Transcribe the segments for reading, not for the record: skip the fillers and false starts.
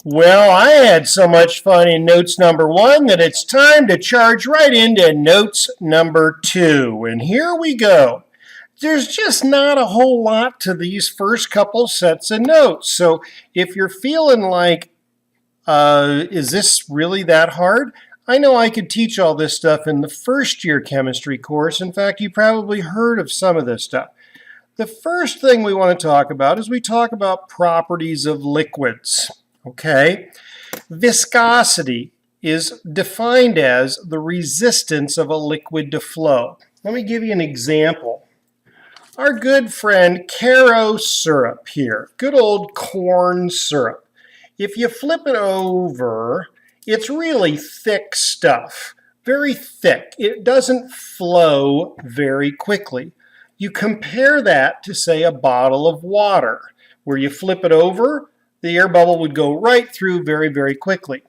Well, I had so much fun in notes number 1 that it's time to charge right into notes number 2. And here we go. There's just not a whole lot to these first couple sets of notes. So if you're feeling like, is this really that hard? I know I could teach all this stuff in the first year chemistry course. In fact, you probably heard of some of this stuff. The first thing we want to talk about is we talk about properties of liquids. Okay, viscosity is defined as the resistance of a liquid to flow. Let me give you an example. Our good friend Caro syrup here, good old corn syrup. If you flip it over, it's really thick stuff, very thick. It doesn't flow very quickly. You compare that to, say, a bottle of water, where you flip it over, the air bubble would go right through very, very quickly.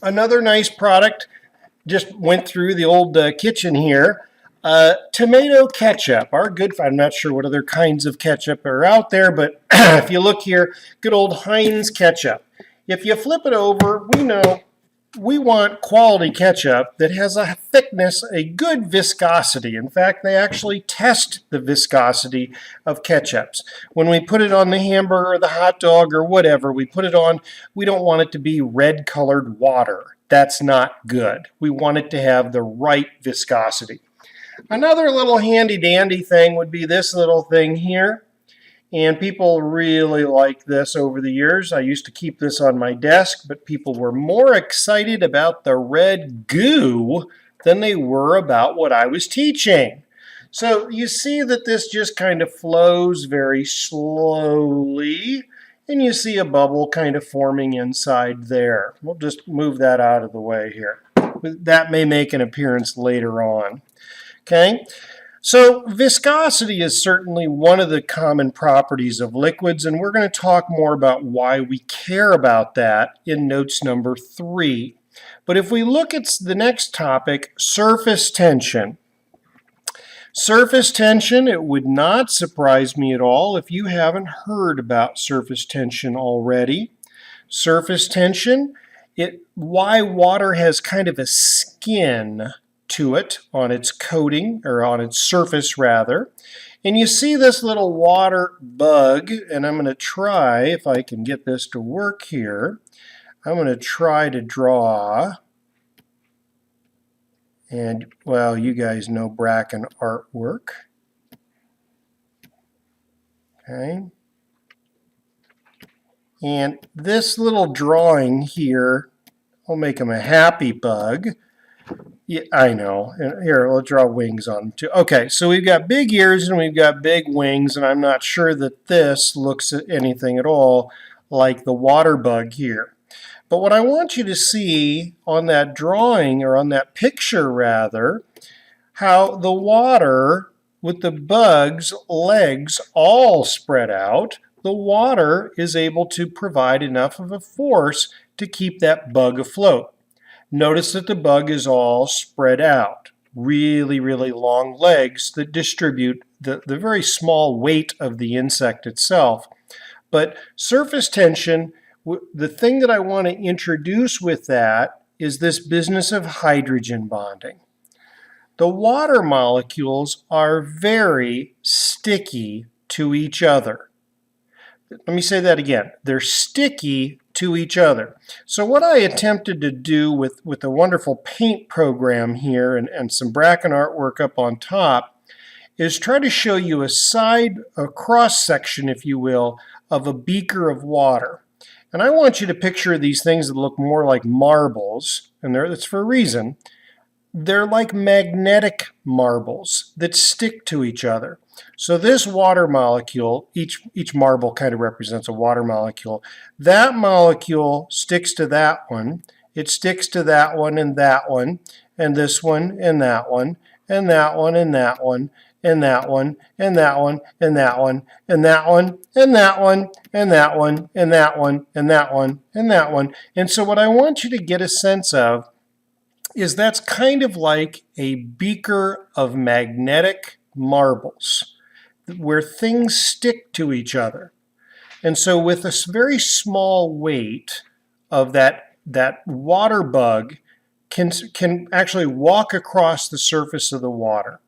Another nice product just went through the old kitchen here. Tomato ketchup. I'm not sure what other kinds of ketchup are out there, but if you look here, good old Heinz ketchup. If you flip it over, we know we want quality ketchup that has a thickness, a good viscosity. In fact, they actually test the viscosity of ketchups. When we put it on the hamburger or the hot dog or whatever we put it on, we don't want it to be red-colored water. That's not good. We want it to have the right viscosity. Another little handy-dandy thing would be this little thing here. And people really like this over the years. I used to keep this on my desk, but people were more excited about the red goo than they were about what I was teaching. So you see that this just kind of flows very slowly, and you see a bubble kind of forming inside there. We'll just move that out of the way here. That may make an appearance later on. Okay? So viscosity is certainly one of the common properties of liquids, and we're going to talk more about why we care about that in notes number 3. But if we look at the next topic, surface tension. Surface tension, it would not surprise me at all if you haven't heard about surface tension already. Surface tension, why water has kind of a skin to it on its coating, or on its surface rather. And you see this little water bug, and I'm going to try, if I can get this to work here, I'm going to try to draw, and well, you guys know Bracken artwork. Okay. And this little drawing here, I'll make him a happy bug. Yeah, I know. And here, we'll draw wings on them too. Okay, so we've got big ears and we've got big wings, and I'm not sure that this looks at anything at all like the water bug here. But what I want you to see on that drawing, or on that picture rather, how the water with the bug's legs all spread out, the water is able to provide enough of a force to keep that bug afloat. Notice that the bug is all spread out, really, really long legs that distribute the very small weight of the insect itself. But surface tension, the thing that I want to introduce with that is this business of hydrogen bonding. The water molecules are very sticky to each other. Let me say that again. They're sticky to each other. So what I attempted to do with a wonderful paint program here and some Bracken artwork up on top is try to show you a cross section, if you will, of a beaker of water. And I want you to picture these things that look more like marbles, and that's for a reason. They're like magnetic marbles that stick to each other. So this water molecule, each marble kind of represents a water molecule. That molecule sticks to that one. It sticks to that one, and this one, and that one, and that one, and that one, and that one, and that one, and that one, and that one, and that one, and that one, and that one, and that one, and that one. And so what I want you to get a sense of is that's kind of like a beaker of magnetic marbles where things stick to each other. And so with a very small weight, of that water bug can actually walk across the surface of the water.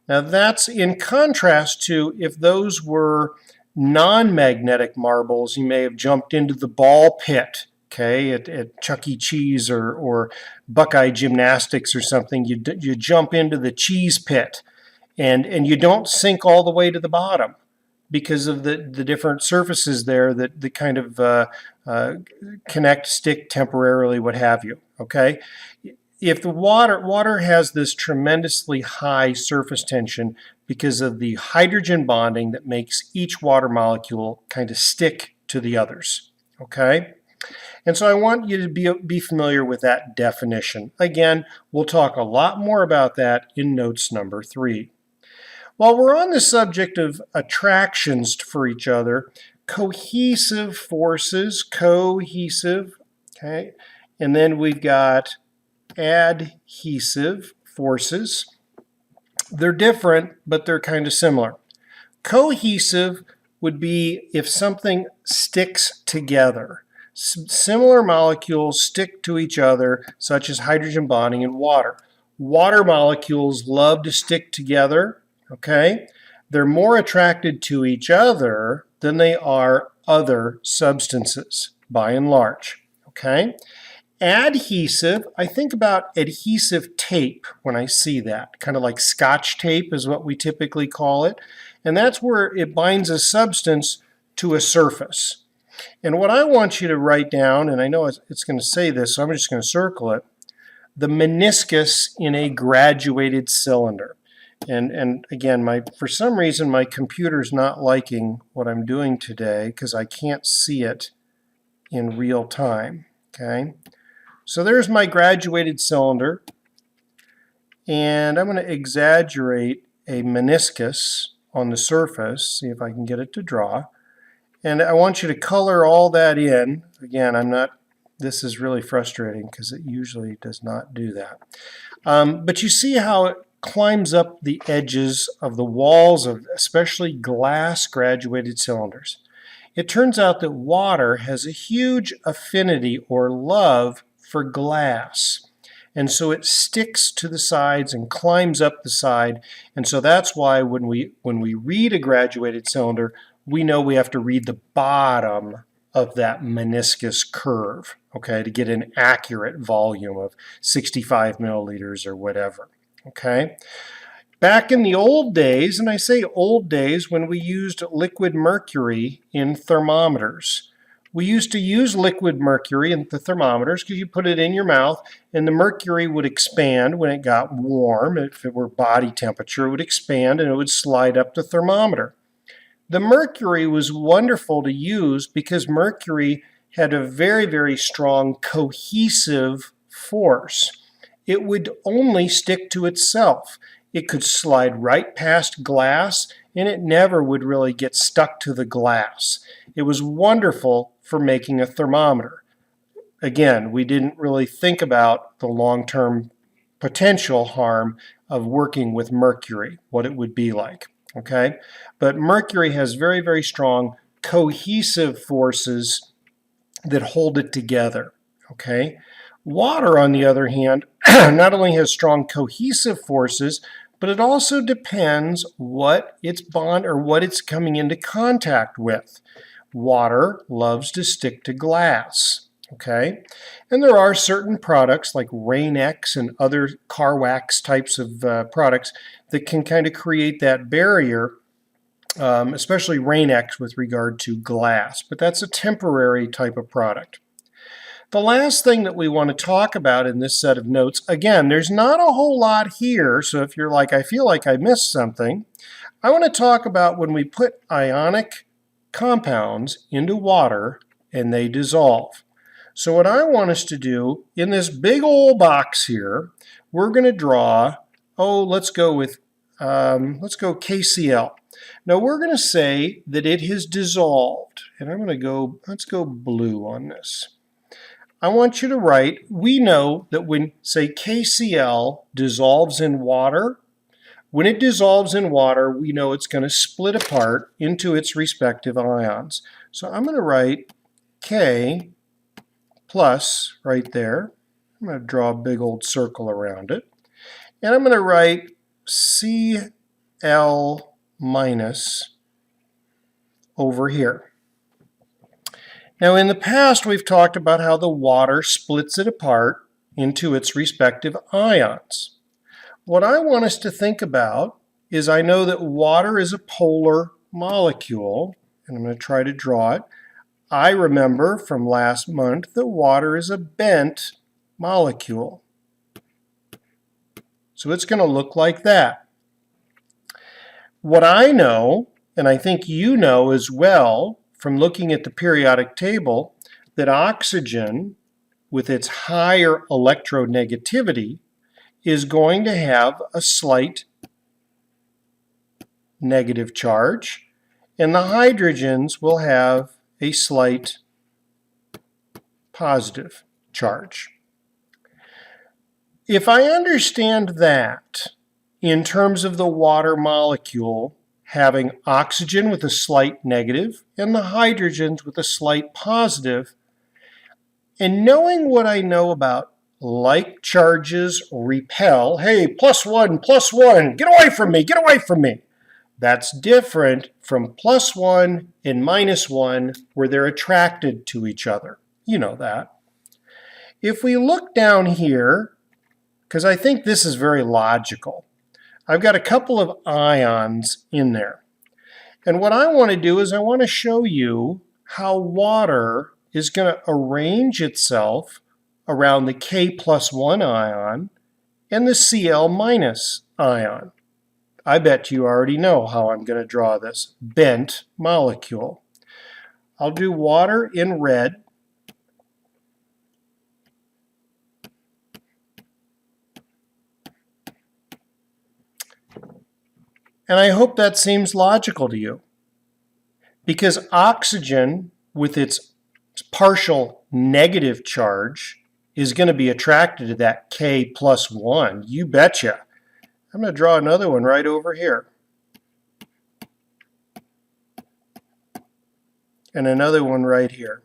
Now that's in contrast to if those were non-magnetic marbles, you may have jumped into the ball pit, okay, at Chuck E. Cheese or Buckeye Gymnastics or something. You jump into the cheese pit, and you don't sink all the way to the bottom because of the different surfaces there that kind of connect, stick temporarily, what have you, okay? If the water has this tremendously high surface tension because of the hydrogen bonding that makes each water molecule kind of stick to the others, okay? And so I want you to be familiar with that definition. Again, we'll talk a lot more about that in notes number 3. While we're on the subject of attractions for each other, cohesive forces, okay, and then we've got adhesive forces. They're different, but they're kind of similar. Cohesive would be if something sticks together. Similar molecules stick to each other, such as hydrogen bonding in water. Water molecules love to stick together, okay? They're more attracted to each other than they are other substances, by and large, okay? Adhesive, I think about adhesive tape when I see that. Kind of like Scotch tape is what we typically call it. And that's where it binds a substance to a surface. And what I want you to write down, and I know it's going to say this, so I'm just going to circle it, the meniscus in a graduated cylinder. And again, for some reason, my computer's not liking what I'm doing today because I can't see it in real time, okay? So there's my graduated cylinder, and I'm going to exaggerate a meniscus on the surface, see if I can get it to draw. And I want you to color all that in. Again, this is really frustrating because it usually does not do that. But you see how it climbs up the edges of the walls of especially glass graduated cylinders. It turns out that water has a huge affinity or love for glass. And so it sticks to the sides and climbs up the side. And so that's why when we read a graduated cylinder, we know we have to read the bottom of that meniscus curve, okay, to get an accurate volume of 65 milliliters or whatever, okay? Back in the old days, and I say old days when we used liquid mercury in thermometers, we used to use liquid mercury in the thermometers because you put it in your mouth and the mercury would expand when it got warm. If it were body temperature, it would expand and it would slide up the thermometer. The mercury was wonderful to use because mercury had a very, very strong cohesive force. It would only stick to itself. It could slide right past glass and it never would really get stuck to the glass. It was wonderful for making a thermometer. Again, we didn't really think about the long-term potential harm of working with mercury, what it would be like, okay? But mercury has very, very strong cohesive forces that hold it together, okay? Water, on the other hand, not only has strong cohesive forces, but it also depends what its bond or what it's coming into contact with. Water loves to stick to glass, okay? And there are certain products like Rain-X and other car wax types of products that can kind of create that barrier, especially Rain-X with regard to glass, but that's a temporary type of product. The last thing that we want to talk about in this set of notes, again, there's not a whole lot here, so if you're like, I feel like I missed something, I want to talk about when we put ionic compounds into water and they dissolve. So what I want us to do in this big old box here, we're going to draw, let's go KCl. Now we're going to say that it has dissolved, and I'm going to go, let's go blue on this. I want you to write, we know that when, say, KCl dissolves in water, when it dissolves in water, we know it's going to split apart into its respective ions. So I'm going to write K plus right there. I'm going to draw a big old circle around it. And I'm going to write Cl minus over here. Now in the past we've talked about how the water splits it apart into its respective ions. What I want us to think about is I know that water is a polar molecule, and I'm going to try to draw it. I remember from last month that water is a bent molecule. So it's going to look like that. What I know, and I think you know as well from looking at the periodic table, that oxygen with its higher electronegativity is going to have a slight negative charge, and the hydrogens will have a slight positive charge. If I understand that in terms of the water molecule having oxygen with a slight negative and the hydrogens with a slight positive, and knowing what I know about like charges repel, hey, +1, +1, get away from me, get away from me. That's different from +1 and -1 where they're attracted to each other. You know that. If we look down here, because I think this is very logical, I've got a couple of ions in there. And what I want to do is I want to show you how water is going to arrange itself around the K+1 ion and the Cl- ion. I bet you already know how I'm going to draw this bent molecule. I'll do water in red. And I hope that seems logical to you, because oxygen with its partial negative charge is going to be attracted to that K+1. You betcha. I'm going to draw another one right over here. And another one right here.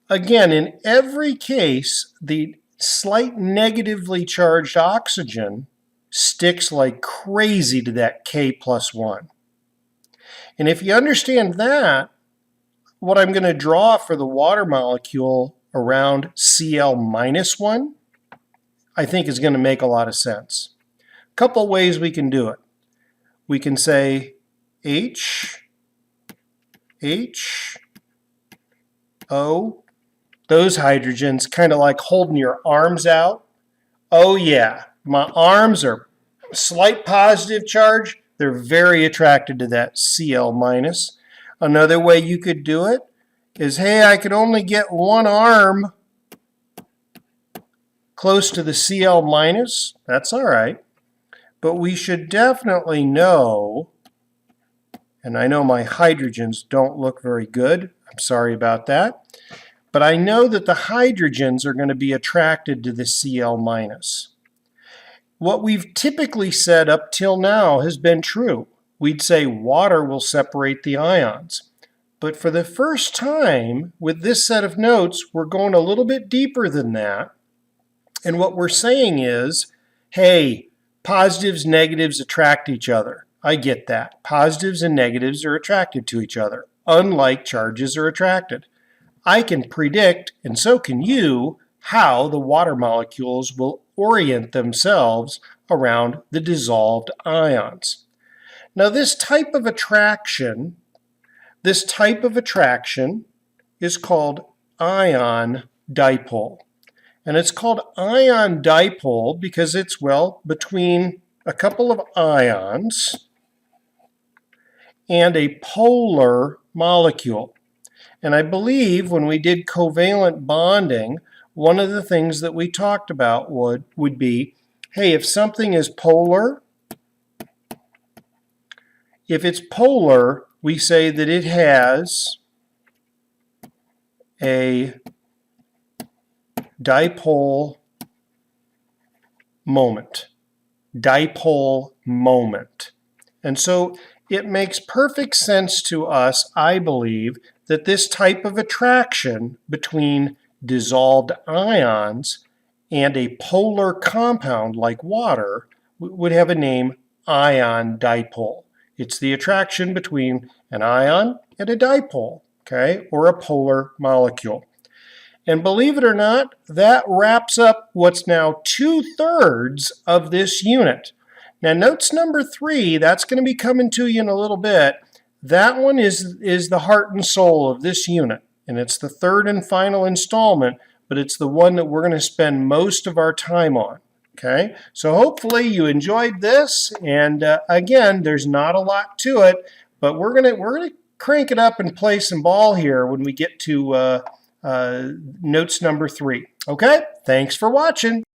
Again, in every case, the slight negatively charged oxygen sticks like crazy to that K+1. And if you understand that, what I'm going to draw for the water molecule around Cl-1, I think is going to make a lot of sense. A couple ways we can do it. We can say H, O, those hydrogens kind of like holding your arms out. Oh yeah, my arms are slight positive charge. They're very attracted to that Cl-. Another way you could do it is, hey, I could only get one arm close to the Cl-. That's all right. But we should definitely know, and I know my hydrogens don't look very good. I'm sorry about that. But I know that the hydrogens are going to be attracted to the Cl-. What we've typically said up till now has been true. We'd say water will separate the ions. But for the first time with this set of notes, we're going a little bit deeper than that. And what we're saying is, hey, positives, negatives attract each other. I get that. Positives and negatives are attracted to each other, unlike charges are attracted. I can predict, and so can you, how the water molecules will orient themselves around the dissolved ions. Now this type of attraction is called ion dipole. And it's called ion dipole because it's, well, between a couple of ions and a polar molecule. And I believe when we did covalent bonding, one of the things that we talked about would be, hey, if something is polar, if it's polar, we say that it has a dipole moment. Dipole moment. And so it makes perfect sense to us, I believe, that this type of attraction between dissolved ions and a polar compound like water would have a name ion dipole. It's the attraction between an ion and a dipole, okay, or a polar molecule. And believe it or not, that wraps up what's now 2/3 of this unit. Now notes number 3, that's going to be coming to you in a little bit. That one is the heart and soul of this unit. And it's the third and final installment, but it's the one that we're going to spend most of our time on. Okay, so hopefully you enjoyed this. And again, there's not a lot to it, but we're gonna crank it up and play some ball here when we get to notes number 3. Okay, thanks for watching.